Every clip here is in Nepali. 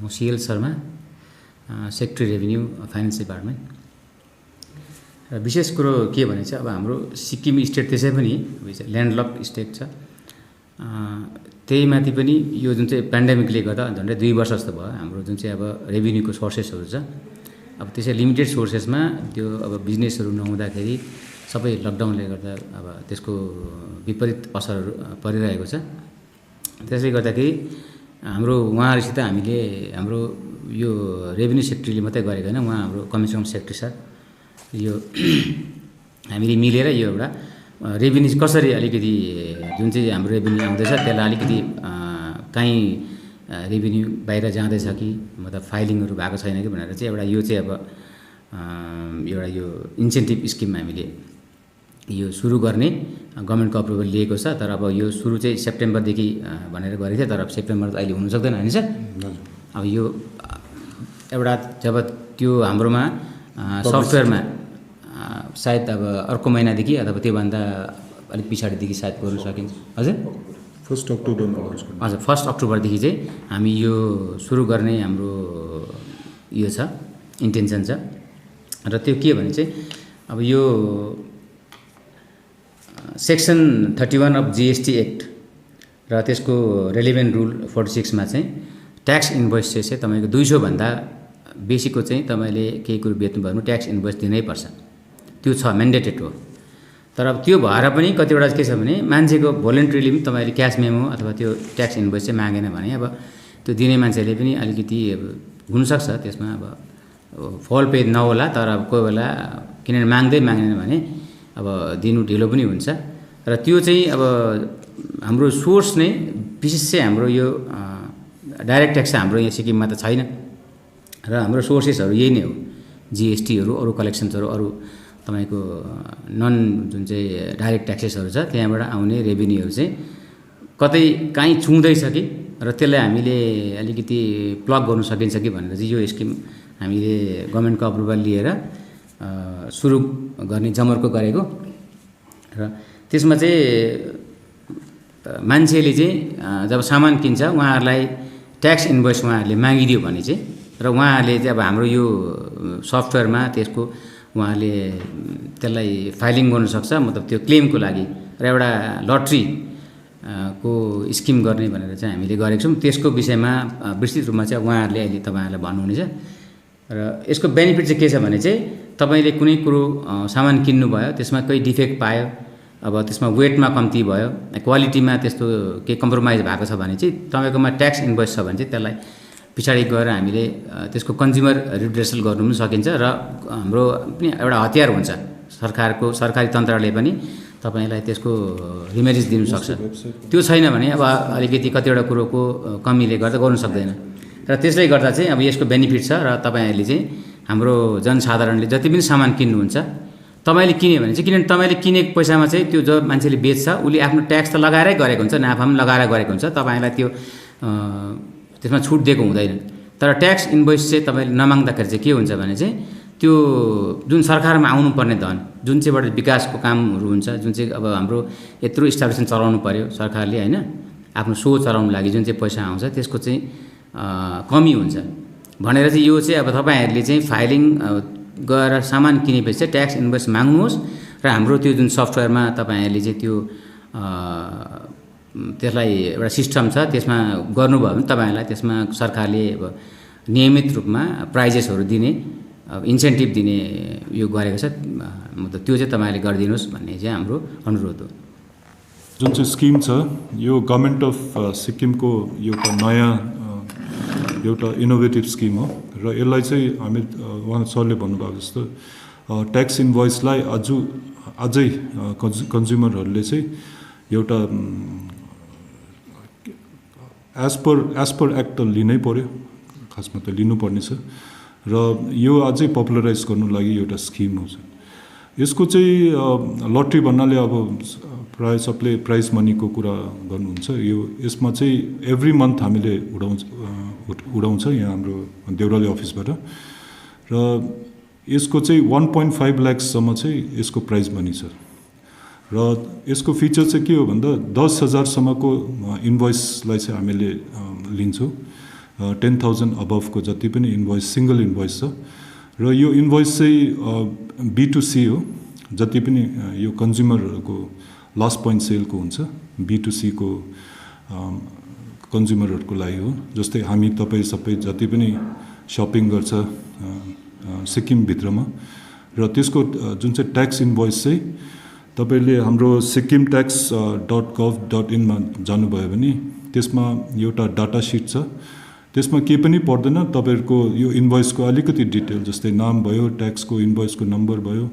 म C L Sharma, secretary revenue finance department. र विशेष कुरो के भने चाहिँ अब हाम्रो सिक्किम स्टेट त्यसै पनि ल्यान्डलक स्टेट छ, त्यही माथि पनि यो जुन चाहिँ पेन्डेमिकले गर्दा झन्डै 2 वर्ष जस्तो भयो हाम्रो जुन चाहिँ अब रेभिन्यूको सोर्सेसहरू छ, अब त्यसै लिमिटेड सोर्सेसमा त्यो अब बिजनेसहरू नहुँदाखेरि सबै लकडाउनले गर्दा अब त्यसको विपरीत असरहरू परिरहेको छ। त्यसले गर्दाखेरि हाम्रो उहाँहरूसित हामीले हाम्रो यो रेभिन्यू सेक्रेटरीले मात्रै गरेको होइन, उहाँ हाम्रो कमिसन सेक्रेटरी सर, यो हामीले मिलेर यो एउटा रेभिन्यू कसरी अलिकति जुन चाहिँ हाम्रो रेभिन्यू आउँदैछ त्यसलाई अलिकति काहीँ रेभिन्यू बाहिर जाँदैछ कि मतलब फाइलिङहरू भएको छैन कि भनेर चाहिँ एउटा यो चाहिँ अब एउटा यो इन्सेन्टिभ स्किम हामीले यो सुरु गर्ने गभर्मेन्टको अप्रुभल लिएको छ। तर अब यो सुरु चाहिँ सेप्टेम्बरदेखि भनेर गरेको थियो, तर अब सेप्टेम्बर त अहिले हुन सक्दैन होइन सर। अब यो एउटा जब त्यो हाम्रोमा सफ्टवेयरमा सायद अब अर्को महिनादेखि अथवा त्योभन्दा अलिक पछाडिदेखि सायद गर्नु सकिन्छ। हजुर 1 अक्टोबरमा हजुर 1 अक्टोबरदेखि चाहिँ हामी यो सुरु गर्ने हाम्रो यो छ, इन्टेन्सन छ। र त्यो के भने चाहिँ अब यो सेक्सन 31 अफ जीएसटी एक्ट र त्यसको रेलिभेन्ट रुल 46 मा चाहिँ ट्याक्स इन्भोइस चाहिँ तपाईँको 200 भन्दा बेसीको चाहिँ तपाईँले केही कुरो बेच्नु भयो भने ट्याक्स इन्भोइस दिनै पर्छ, त्यो छ, म्यान्डेटेड हो। तर अब त्यो भएर पनि कतिवटा के छ भने मान्छेको भोलिन्ट्रीली पनि तपाईँले क्यास मेमो अथवा त्यो ट्याक्स इन्भोइस चाहिँ मागेन भने अब त्यो दिने मान्छेले पनि अलिकति हुनसक्छ त्यसमा अब फल पे नहोला, तर अब कोही बेला किनभने माग्दै मागेन भने अब दिनु ढिलो पनि हुन्छ। र त्यो चाहिँ अब हाम्रो सोर्स नै विशेष चाहिँ हाम्रो यो डाइरेक्ट ट्याक्स हाम्रो यहाँ सिक्किममा त छैन र हाम्रो सोर्सेसहरू यही नै हो, जिएसटीहरू, अरू कलेक्सन्सहरू, अरू तपाईँको नन जुन चाहिँ डाइरेक्ट ट्याक्सेसहरू छ त्यहाँबाट आउने रेभिन्यूहरू चाहिँ कतै काहीँ छुँदैछ कि र त्यसलाई हामीले अलिकति प्लग गर्नु सकिन्छ कि भनेर चाहिँ यो स्किम हामीले गभर्मेन्टको अप्रुभल लिएर सुरु गर्ने जमर्को गरेको। र त्यसमा चाहिँ मान्छेले चाहिँ जब सामान किन्छ उहाँहरूलाई ट्याक्स इन्भोइस उहाँहरूले मागिदियो भने चाहिँ र उहाँहरूले चाहिँ अब हाम्रो यो सफ्टवेयरमा त्यसको उहाँले त्यसलाई फाइलिङ गर्नु सक्छ, मतलब त्यो क्लेमको लागि र एउटा लट्री को स्किम गर्ने भनेर चाहिँ हामीले गरेको छौँ। त्यसको विषयमा विस्तृत रूपमा चाहिँ उहाँहरूले अहिले तपाईँहरूलाई भन्नुहुनेछ। र यसको बेनिफिट चाहिँ के छ भने चाहिँ तपाईँले कुनै कुरो सामान किन्नुभयो, त्यसमा कोही डिफेक्ट पायो, अब त्यसमा वेटमा कम्ती भयो, क्वालिटीमा त्यस्तो केही कम्प्रोमाइज भएको छ भने चाहिँ तपाईँकोमा ट्याक्स इन्भोइस छ भने चाहिँ त्यसलाई पछाडि गएर हामीले त्यसको कन्ज्युमर रिड्रेसल गर्नु पनि सकिन्छ र हाम्रो पनि एउटा हतियार हुन्छ सरकारी तन्त्रले पनि तपाईँलाई त्यसको रिमेडिज दिनु सक्छ। त्यो छैन भने अब अलिकति कतिवटा कुरोको कमीले गर्दा गर्नु सक्दैन। र त्यसले गर्दा चाहिँ अब यसको बेनिफिट छ र तपाईँहरूले चाहिँ हाम्रो जनसाधारणले जति पनि सामान किन्नुहुन्छ तपाईँले किन्यो भने चाहिँ, किनभने तपाईँले किनेको पैसामा चाहिँ त्यो जो मान्छेले बेच्छ उसले आफ्नो ट्याक्स त लगाएरै गरेको हुन्छ, नाफा पनि लगाएर गरेको हुन्छ, तपाईँलाई त्यो त्यसमा छुट दिएको हुँदैन। तर ट्याक्स इन्भोइस चाहिँ तपाईँले नमाग्दाखेरि चाहिँ के हुन्छ भने चाहिँ त्यो जुन सरकारमा आउनुपर्ने धन जुन चाहिँबाट विकासको कामहरू हुन्छ, जुन चाहिँ अब हाम्रो यत्रो इस्टाब्लिसमेन्ट चलाउनु पऱ्यो सरकारले होइन, आफ्नो सो चलाउनु लागि जुन चाहिँ पैसा आउँछ त्यसको चाहिँ कमी हुन्छ भनेर चाहिँ यो चाहिँ अब तपाईँहरूले चाहिँ फाइलिङ गएर सामान किनेपछि चाहिँ ट्याक्स इन्भोइस माग्नुहोस् र हाम्रो त्यो जुन सफ्टवेयरमा तपाईँहरूले चाहिँ त्यो त्यसलाई एउटा सिस्टम छ त्यसमा गर्नुभयो भने तपाईँहरूलाई त्यसमा सरकारले अब नियमित रूपमा प्राइजेसहरू दिने, इन्सेन्टिभ दिने यो गरेको छ, मतलब त्यो चाहिँ तपाईँहरूले गरिदिनुहोस् भन्ने चाहिँ हाम्रो अनुरोध हो। जुन चाहिँ स्किम छ यो गभर्मेन्ट अफ सिक्किमको एउटा नयाँ एउटा इनोभेटिभ स्किम हो र यसलाई चाहिँ हामी उहाँ सरले भन्नुभएको जस्तो ट्याक्स इन्भोइसलाई अझै कन्ज्युमरहरूले चाहिँ एउटा एज पर एक्ट त लिनै पर्यो, खासमा त लिनुपर्ने छ र यो अझै पपुलराइज गर्नु लागि एउटा स्किम हो। यसको चाहिँ लट्री भन्नाले अब प्रायः सबले प्राइज मनीको कुरा गर्नुहुन्छ, यो यसमा चाहिँ एभ्री मन्थ हामीले उडाउँछ यहाँ हाम्रो देउराली अफिसबाट र यसको चाहिँ 1.5 लाखसम्म चाहिँ यसको प्राइज मनी छ र यसको फिचर चाहिँ के हो भन्दा 10,000 सम्मको इन्भोइसलाई चाहिँ हामीले लिन्छौँ 10,000 अबभको जति पनि इन्भोइस सिङ्गल इन्भोइस छ र यो इन्भोइस चाहिँ B2C हो जति पनि यो कन्ज्युमरहरूको लास्ट पोइन्ट सेलको हुन्छ B2C को कन्ज्युमरहरूको लागि हो जस्तै हामी तपाईँ सबै जति पनि सपिङ गर्छ सिक्किमभित्रमा र त्यसको जुन चाहिँ ट्याक्स इन्भोइस चाहिँ तपाईले हाम्रो sikimtax.gov.in मा जानुभयो भने त्यसमा एउटा डाटा सिट छ त्यसमा केही पनि पर्दैन तपाईहरुको यो इन्भोइसको अलिकति डिटेल जस्तै नाम भयो ट्याक्सको इन्भोइसको नम्बर भयो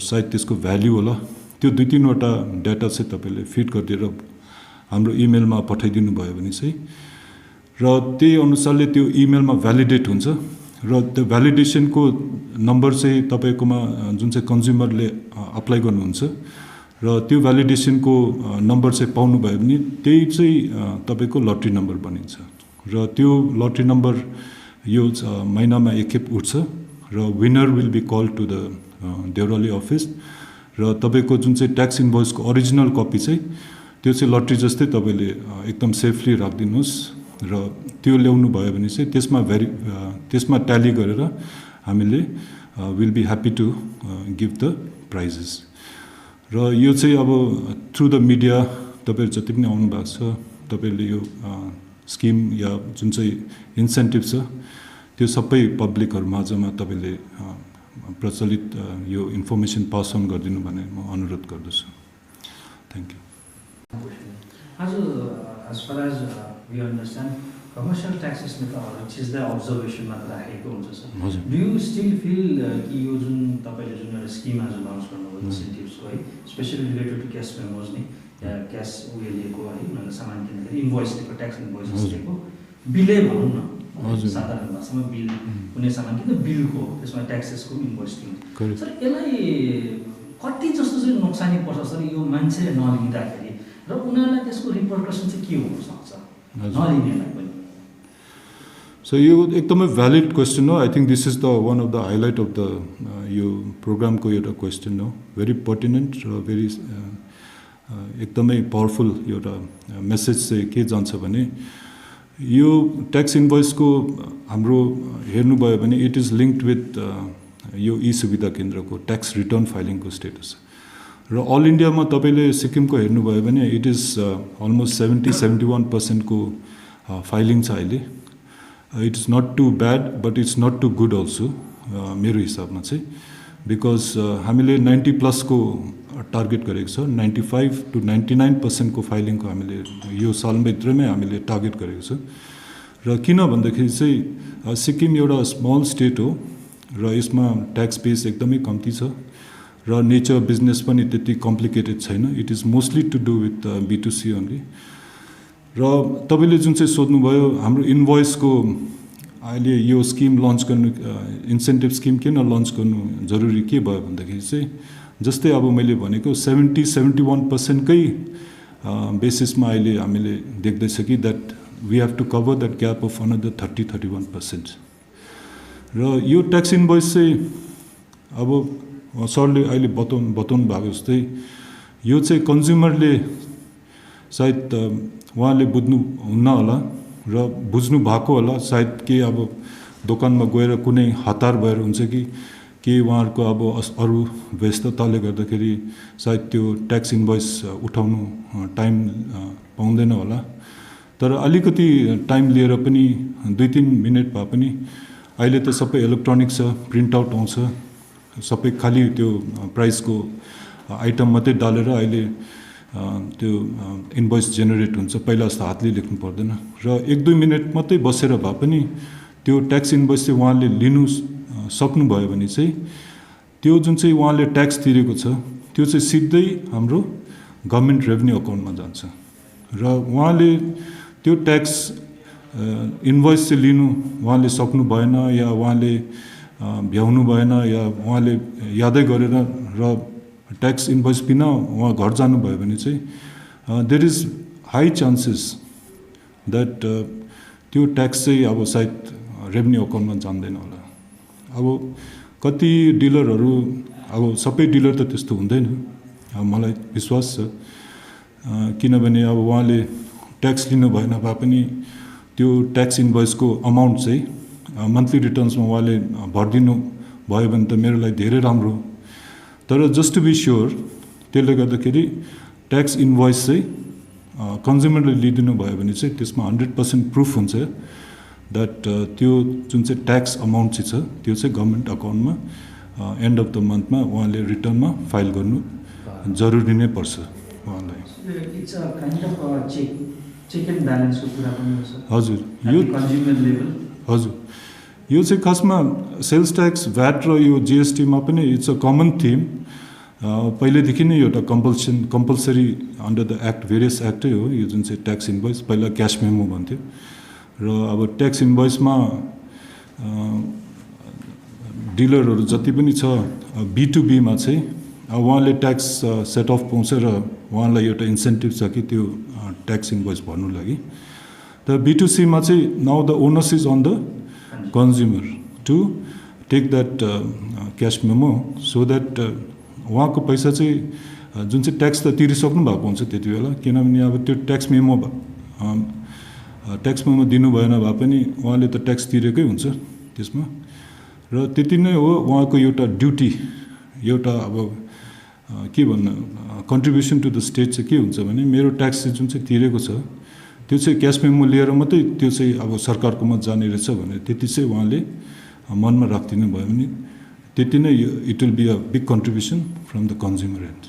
सायद त्यसको भ्याल्यु होला त्यो दुई तीनवटा डाटा चाहिँ तपाईले फिड गरिदिएर हाम्रो इमेलमा पठाइदिनु भयो भने चाहिँ र त्यही अनुसारले त्यो इमेलमा भ्यालिडेट हुन्छ र त्यो भ्यालिडेसनको नम्बर चाहिँ तपाईकोमा जुन चाहिँ कन्ज्युमरले अप्लाई गर्नुहुन्छ र त्यो भ्यालिडेसनको नम्बर चाहिँ पाउनु भयो भने त्यही चाहिँ तपाईको लटरी नम्बर बनिन्छ र त्यो लटरी नम्बर यो महिनामा एकखेप उठ्छ र winner will be call to the Deurali office र तपाईको जुन चाहिँ ट्याक्स इन्भोइसको ओरिजिनल कपी चाहिँ त्यो चाहिँ लटरी जस्तै तपाईले एकदम सेफली राखिदिनुहोस् र त्यो ल्याउनु भयो भने चाहिँ त्यसमा ट्याली गरेर हामीले will be happy to give the prizes र यो चाहिँ अब थ्रु द मिडिया तपाईहरु जति पनि आउनु भएको छ तपाईले यो स्किम या जुन चाहिँ इन्सेन्टिभ छ त्यो सबै पब्लिकहरु माझमा तपाईले प्रचलित यो इन्फर्मेसन पास अन गरिदिनु भन्ने म अनुरोध गर्दछु thank you as far as we understand commercial taxes में त हरेक चिजलाई अब्जर्भेसनमा राखेको हुन्छ sir do you still feel कि यो जुन तपाईले जुन एउटा स्किम आज लन्च गर्नुभयो इन्सेन्टिभ्सको है specially related to cash memos नि या क्यास उयो लिएको है उनीहरूले सामान किन्दाखेरि इन्भोइस दिएको ट्याक्स इन्भोइस दिएको बिलै भनौँ न साधारण भाषामा बिल कुनै सामान किन्दा बिलको त्यसमा ट्याक्सेसको इन्भोइस दिन्छ सर यसलाई कति जस्तो चाहिँ नोक्सानी पर्छ सर यो मान्छेले नलिँदाखेरि र उनीहरूलाई त्यसको रिपरकसन चाहिँ के हुन सक्छ नलिनेलाई पनि So यो एकदमै भ्यालिड क्वेसन हो I think this is the one of the highlight of the यो प्रोग्रामको एउटा क्वेसन हो भेरी पर्टिनेन्ट र भेरी एकदमै पावरफुल एउटा मेसेज चाहिँ के जान्छ भने यो ट्याक्स इन्भोइसको हाम्रो हेर्नुभयो भने इट इज लिङ्क्ड विथ यो ई सुविधा केन्द्रको ट्याक्स रिटर्न फाइलिङको स्टेटस र अल इन्डियामा तपाईले सिक्किमको हेर्नुभयो भने इट इज अलमोस्ट 70-71% को फाइलिङ छ अहिले it is not too bad but it's not too good also मेरो हिसाबमा चाहिँ बिकज हामीले 90+ को टार्गेट गरेको छ 95-99% को फाइलिङको हामीले यो सालभित्रमै हामीले टार्गेट गरेको छ र किन भन्दाखेरि चाहिँ सिक्किम एउटा स्मल स्टेट हो र यसमा ट्याक्स बेस एकदमै कम्ती छ र नेचर बिजनेस पनि त्यति कम्प्लिकेटेड छैन it is mostly to do with B2C only र तपाईले जुन चाहिँ सोध्नुभयो हाम्रो इन्भोइसको अहिले यो स्किम लन्च गर्नु इन्सेन्टिभ स्किम किन लन्च गर्नु जरुरी के भयो भन्दाखेरि चाहिँ जस्तै अब मैले भनेको 70-71% कै बेसिसमा अहिले हामीले देख्दैछ कि that we have to cover that gap of another 30-31%. र यो ट्याक्स इन्भोइस चाहिँ अब सरले अहिले बताउनु भएको जस्तै यो चाहिँ कन्ज्युमरले सायद उहाँले बुझ्नु हुन्न होला र बुझ्नु भएको होला सायद के अब दोकानमा गएर कुनै हतार भएर हुन्छ कि उहाँहरूको अब अरू व्यस्तताले गर्दाखेरि सायद त्यो ट्याक्स इन्भोइस उठाउनु टाइम पाउँदैन होला तर अलिकति टाइम लिएर पनि 2-3 मिनेट भए पनि अहिले त सबै इलेक्ट्रोनिक छ प्रिन्ट आउट आउँछ सबै खाली त्यो प्राइसको आइटम मात्रै डालेर अहिले त्यो इन्भोइस जेनेरेट हुन्छ पहिला जस्तो हातले लेख्नु पर्दैन र 1-2 मिनेट मात्रै बसेर भए पनि त्यो ट्याक्स इन्भोइस चाहिँ उहाँले लिनु सक्नुभयो भने चाहिँ त्यो जुन चाहिँ उहाँले ट्याक्स तिरेको छ त्यो चाहिँ सिधै हाम्रो गभर्नमेन्ट रेभेन्यू अकाउन्टमा जान्छ र उहाँले त्यो ट्याक्स इन्भोइस चाहिँ लिनु उहाँले सक्नु भएन या उहाँले भ्याउनु भएन या उहाँले यादै गरेर र ट्याक्स इन्भोइस बिना उहाँ घर जानुभयो भने चाहिँ there is high chances that त्यो ट्याक्स चाहिँ अब सायद रेभेन्यू अकाउन्टमा जान्दैन होला अब कति डिलरहरू अब सबै डिलर त त्यस्तो हुँदैन मलाई विश्वास छ किनभने अब उहाँले ट्याक्स लिनु भएन भए पनि त्यो ट्याक्स इन्भोइसको अमाउन्ट चाहिँ मन्थली रिटर्न्समा उहाँले भरिदिनु भयो भने त मेरो लागि धेरै राम्रो। तर जस्ट टु बी स्योर त्यसले गर्दाखेरि ट्याक्स इन्भोइस चाहिँ कन्ज्युमरले लिइदिनु भयो भने चाहिँ त्यसमा 100% प्रुफ हुन्छ द्याट त्यो जुन चाहिँ ट्याक्स अमाउन्ट चाहिँ छ त्यो चाहिँ गभर्मेन्ट अकाउन्टमा एन्ड अफ द मन्थमा उहाँले रिटर्नमा फाइल गर्नु जरुरी नै पर्छ उहाँलाई। It's a kind of check and ब्यालेन्सको कुरा पनि हो सर। हजुर यो कन्ज्युमर लेभल हजुर यो चाहिँ खासमा सेल्स ट्याक्स भ्याट र यो जिएसटीमा पनि इट्स अ कमन थिम। पहिलेदेखि नै एउटा compulsory under the act various एक्टै हो यो जुन चाहिँ ट्याक्स इन्भोइस। पहिला क्यास मेमो भन्थ्यो र अब ट्याक्स इन्भोइसमा डिलरहरू जति पनि छ B2Bमा चाहिँ उहाँले ट्याक्स सेट अफ पाउँछ र उहाँलाई एउटा इन्सेन्टिभ छ कि त्यो ट्याक्स इन्भोइस भर्नु लागि। तर B2Cमा चाहिँ now the onus is on the consumer to take that cash memo so that उहाँको पैसा चाहिँ जुन चाहिँ ट्याक्स त तिरिसक्नु भएको हुन्छ त्यति बेला, किनभने अब त्यो ट्याक्स मेमो दिनु भएन भए पनि उहाँले त ट्याक्स तिरेकै हुन्छ त्यसमा। र त्यति नै हो उहाँको एउटा ड्युटी, एउटा अब के भन्नु कन्ट्रिब्युसन टु द स्टेट चाहिँ के हुन्छ भने मेरो ट्याक्स चाहिँ जुन चाहिँ तिरेको छ त्यो चाहिँ क्यास मेमो लिएर मात्रै त्यो चाहिँ अब सरकारकोमा जाने रहेछ भनेर त्यति चाहिँ उहाँले मनमा राखिदिनु भयो भने त्यति नै it will be a big contribution from the consumer and.